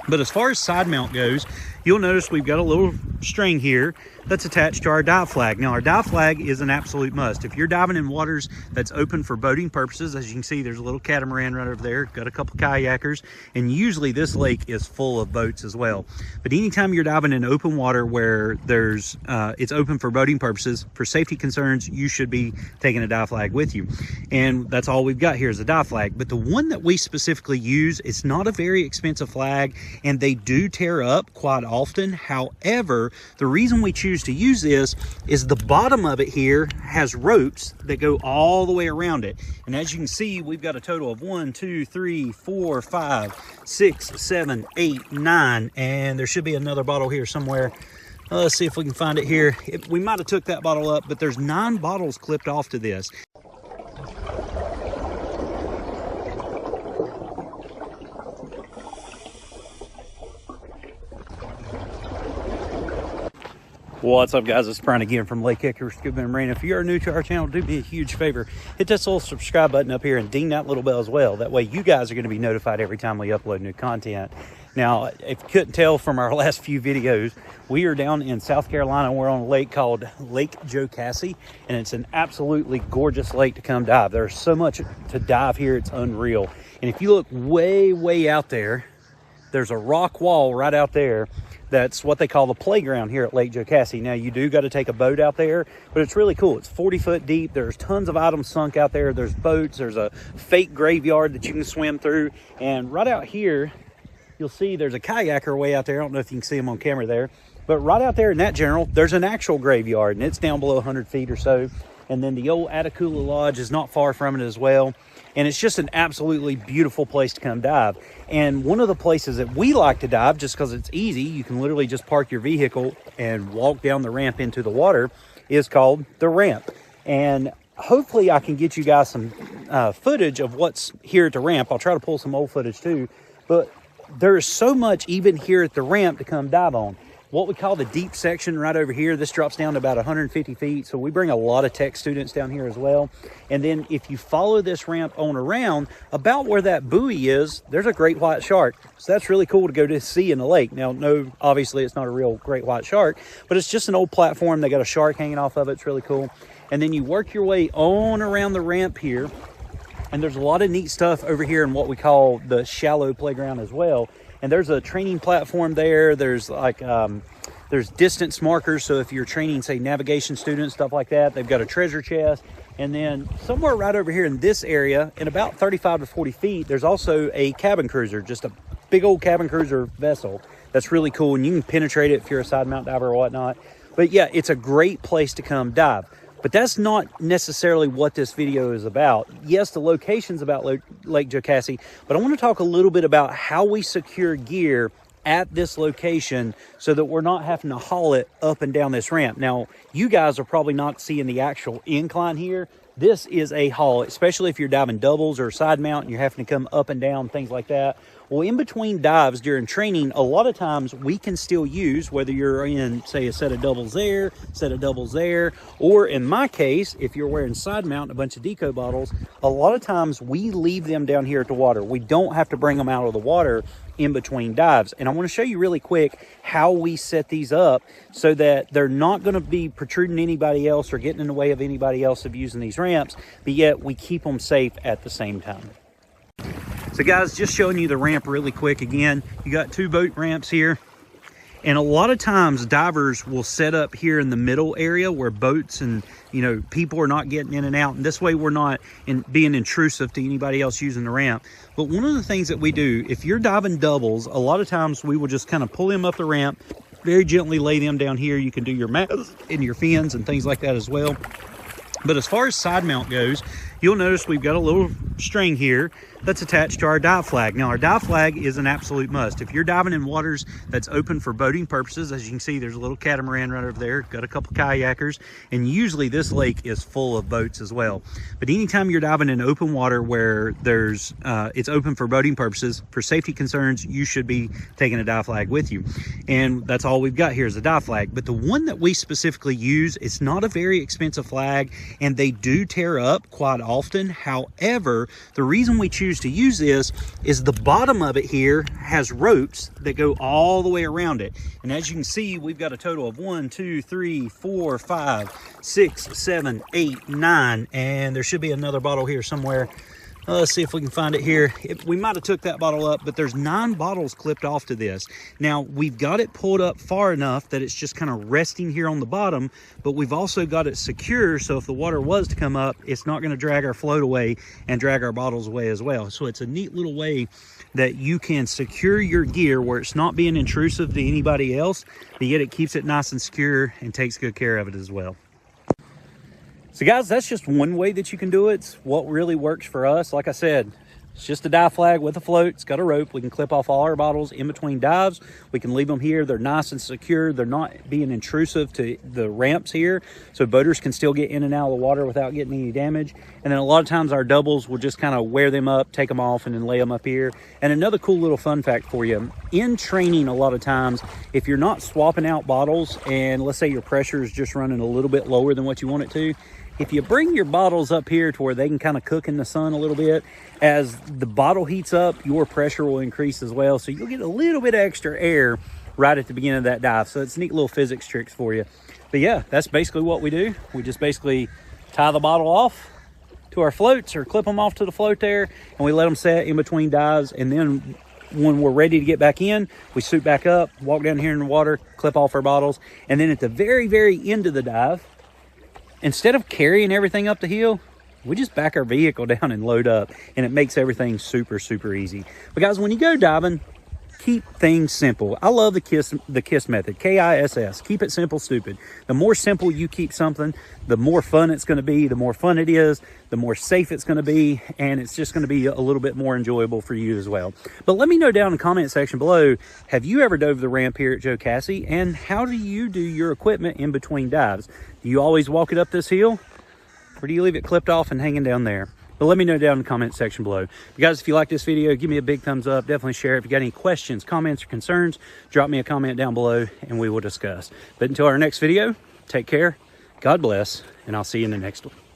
But as far as side mount goes, you'll notice we've got a little string here that's attached to our dive flag. Now, our dive flag is an absolute must. If you're diving in waters that's open for boating purposes, as you can see, there's a little catamaran right over there, got a couple kayakers, and usually this lake is full of boats as well. But anytime you're diving in open water where there's it's open for boating purposes, for safety concerns, you should be taking a dive flag with you. And that's all we've got here is a dive flag. But the one that we specifically use, it's not a very expensive flag, and they do tear up quite often. However, the reason we choose to use this is the bottom of it here has ropes that go all the way around it. And as you can see, we've got a total of 1, 2, 3, 4, 5, 6, 7, 8, 9, and there should be another bottle here somewhere. Let's see if we can find it here. We might have took that bottle up, but there's 9 bottles clipped off to this. What's up, guys? It's Bryan again from Lake Hickory Scuba and Marine. If you're new to our channel, do me a huge favor. Hit this little subscribe button up here and ding that little bell as well. That way you guys are going to be notified every time we upload new content. Now, if you couldn't tell from our last few videos, we are down in South Carolina. We're on a lake called Lake Jocassee, and it's an absolutely gorgeous lake to come dive. There's so much to dive here, it's unreal. And if you look way, way out there, there's a rock wall right out there. That's what they call the playground here at Lake Jocassee. Now, you do got to take a boat out there, but it's really cool. It's 40 foot deep. There's tons of items sunk out there. There's boats. There's a fake graveyard that you can swim through. And right out here, you'll see there's a kayaker way out there. I don't know if you can see him on camera there. But right out there in that general, there's an actual graveyard, and it's down below 100 feet or so. And then the old Atacula Lodge is not far from it as well. And it's just an absolutely beautiful place to come dive. And one of the places that we like to dive, just because it's easy, you can literally just park your vehicle and walk down the ramp into the water, is called the ramp. And hopefully I can get you guys some footage of what's here at the ramp. I'll try to pull some old footage too. But there's so much even here at the ramp to come dive on. What we call the deep section right over here, this drops down to about 150 feet. So we bring a lot of tech students down here as well. And then if you follow this ramp on around, about where that buoy is, there's a great white shark. So that's really cool to go to see in the lake. Now, no, obviously it's not a real great white shark, but it's just an old platform. They got a shark hanging off of it. It's really cool. And then you work your way on around the ramp here. And there's a lot of neat stuff over here in what we call the shallow playground as well. And there's a training platform there. There's like, there's distance markers. So if you're training, say, navigation students, stuff like that, they've got a treasure chest. And then somewhere right over here in this area, in about 35 to 40 feet, there's also a cabin cruiser, just a big old cabin cruiser vessel. That's really cool. And you can penetrate it if you're a side mount diver or whatnot. But yeah, it's a great place to come dive. But that's not necessarily what this video is about. Yes, the location's about Lake Jocassee, but I want to talk a little bit about how we secure gear at this location so that we're not having to haul it up and down this ramp. Now, you guys are probably not seeing the actual incline here. This is a haul, especially if you're diving doubles or side mount and you're having to come up and down, things like that. Well, in between dives during training, a lot of times we can still use, whether you're in, say, a set of doubles there, or in my case, if you're wearing side mount, a bunch of deco bottles, a lot of times we leave them down here at the water. We don't have to bring them out of the water in between dives. And I want to show you really quick how we set these up so that they're not going to be protruding anybody else or getting in the way of anybody else of using these ramps, but yet we keep them safe at the same time. So guys, just showing you the ramp really quick again. You got 2 boat ramps here. And a lot of times divers will set up here in the middle area where boats and, you know, people are not getting in and out. And this way we're not being intrusive to anybody else using the ramp. But one of the things that we do, if you're diving doubles, a lot of times we will just kind of pull them up the ramp, very gently lay them down here. You can do your mats and your fins and things like that as well. But as far as side mount goes, you'll notice we've got a little string here that's attached to our dive flag. Now, our dive flag is an absolute must. If you're diving in waters that's open for boating purposes, as you can see, there's a little catamaran right over there, got a couple kayakers, and usually this lake is full of boats as well. But anytime you're diving in open water where there's it's open for boating purposes, for safety concerns, you should be taking a dive flag with you. And that's all we've got here is a dive flag. But the one that we specifically use, it's not a very expensive flag, and they do tear up quite often. However, the reason we choose to use this is the bottom of it here has ropes that go all the way around it. And as you can see, we've got a total of 1, 2, 3, 4, 5, 6, 7, 8, 9, and there should be another bottle here somewhere. Let's see if we can find it here. We might have took that bottle up, but there's 9 bottles clipped off to this. Now, we've got it pulled up far enough that it's just kind of resting here on the bottom, but we've also got it secure, so if the water was to come up, it's not going to drag our float away and drag our bottles away as well. So it's a neat little way that you can secure your gear where it's not being intrusive to anybody else, but yet it keeps it nice and secure and takes good care of it as well. So guys, that's just one way that you can do it. It's what really works for us. Like I said, it's just a dive flag with a float. It's got a rope. We can clip off all our bottles in between dives. We can leave them here. They're nice and secure. They're not being intrusive to the ramps here, so boaters can still get in and out of the water without getting any damage. And then a lot of times our doubles will just kind of wear them up, take them off, and then lay them up here. And another cool little fun fact for you, in training a lot of times, if you're not swapping out bottles and let's say your pressure is just running a little bit lower than what you want it to, if you bring your bottles up here to where they can kind of cook in the sun a little bit, as the bottle heats up, your pressure will increase as well. So you'll get a little bit of extra air right at the beginning of that dive. So it's neat little physics tricks for you. But yeah, that's basically what we do. We just basically tie the bottle off to our floats or clip them off to the float there, and we let them set in between dives. And then when we're ready to get back in, we suit back up, walk down here in the water, clip off our bottles. And then at the very, very end of the dive, instead of carrying everything up the hill, we just back our vehicle down and load up, and it makes everything super, super easy. But guys, when you go diving, keep things simple. I love the KISS method, K-I-S-S. Keep it simple, stupid. The more simple you keep something, the more fun it's going to be. The more fun it is, the more safe it's going to be, and it's just going to be a little bit more enjoyable for you as well. But let me know down in the comment section below, have you ever dove the ramp here at Jocassee, and how do you do your equipment in between dives? Do you always walk it up this hill, or do you leave it clipped off and hanging down there? But let me know down in the comment section below. But guys, if you like this video, give me a big thumbs up. Definitely share it. If you got any questions, comments, or concerns, drop me a comment down below and we will discuss. But until our next video, take care, God bless, and I'll see you in the next one.